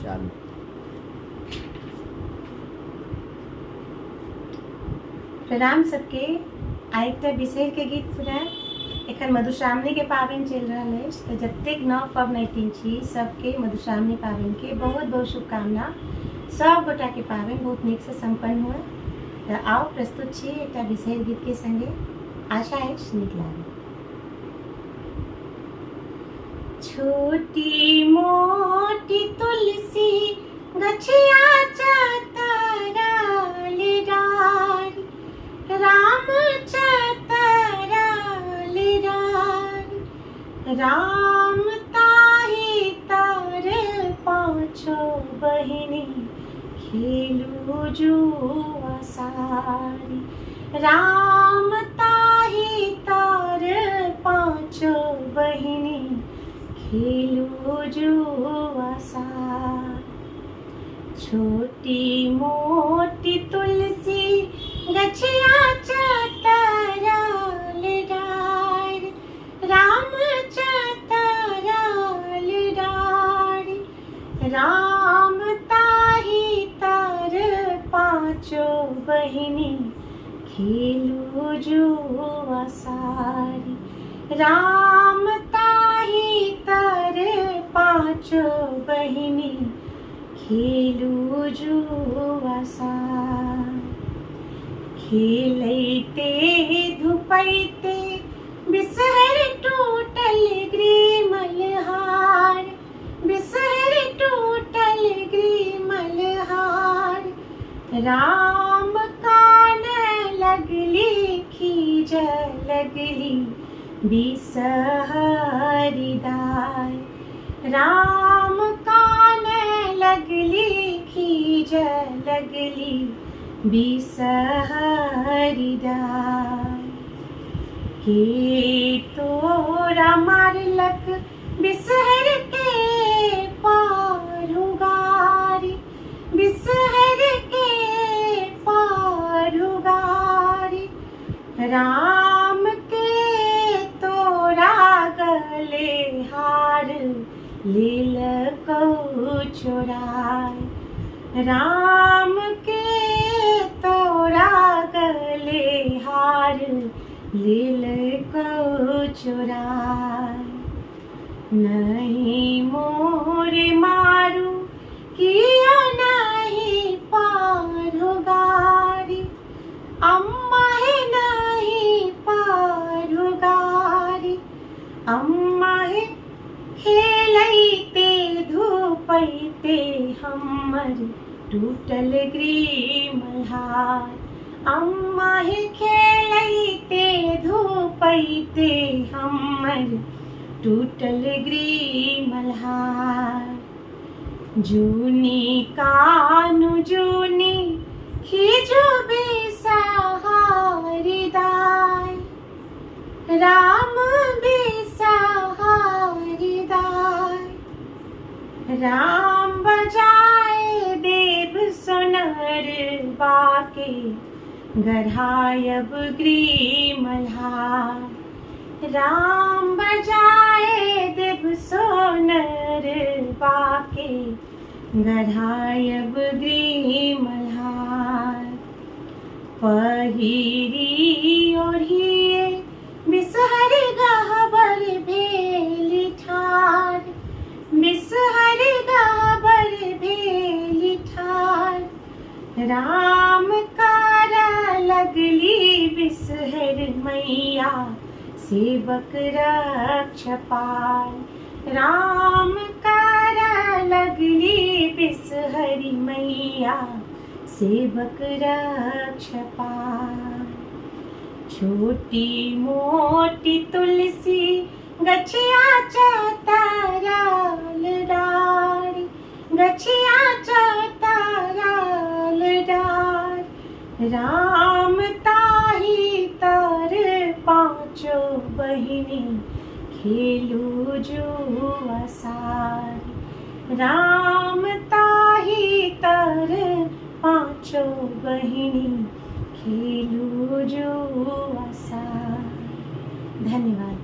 चालू। प्रणाम सबके। आइ एकटा बिसहर के गीत सुनाए। एखन मधुश्रावणी के पाबनि चलि रहल अछि, तऽ जतेक नव पबनैतिन छी सबके मधुश्रावणी पाबनि के बहुत बहुत शुभकामना। सब गोटा के पाबनि बहुत नीक से संपन्न हुए। तऽ आओ प्रस्तुत छी एकटा बिसहर गीत के संगे। आशा अछि नीक लागत। छोटी मोटी तुलसी गछिया चतरल डारि, राम चतरल डारि, राम ताहि तर पाँचो बहिनी खेलू जुआ सारी, राम ताहि तर पाँचो बहिनी खेलू जुआ सारी। छोटी मोटी तुलसी गछिया चतरल डारि, राम चतरल डारि, राम ताहि तर पाँचो बहिनी खेलू जुआ सारी, राम ताहि तर पाँचो बहिनी खेलू जुआ सारी। खेलैते धुपैते बिसहर टूटल ग्रीमल हार, बिसहर टूटल ग्रीमल हार, राम कान लगली खीज लगली बिसहरी दाय, राम कान लगली खीज लगली बिसहरी दाय। के तोरा मारलक बिसहर के पारुगारी, बिसहर के पारुगारी, राम के तोरा गले हार लेलकौ चोराय, राम के तोरा गले हार लेलकौ चोराय। नहीं मोर मारू किया नहीं पारुगारी, अम्मा है नहीं पारुगारी, अम्मा है खेलैते धुपैते हमर टूटल ग्रीमल हार, अम्मा है खेलैते धुपैते हमर टूटल ग्रीमल हार। जूनी कानु जूनी खीजू बिसहरी दाय, राम बिसहरी दाय, राम बजाए देव सोनर बाके गढ़ायब ग्रीमल हार, राम बजाए देव सोनर बाके गढ़ायब ग्रीमल हार। पहिरी ओढ़िए बिसहर गहबर भेली ठार, बिसहर गहबर भेली ठार, राम कर लगली बिसहर मैया सेवक रक्ष पाल, राम कर लगली बिसहरी मैया सेवक रक्ष पाल। छोटी मोटी तुलसी गछिया चतरल डारि, गछिया चतरल डारि, राम ताहि तर पाँचो बहिनी खेलू जुआ सारी, राम ताहि तर पाँचो बहिनी खेलू जुआ सारी। धन्यवाद।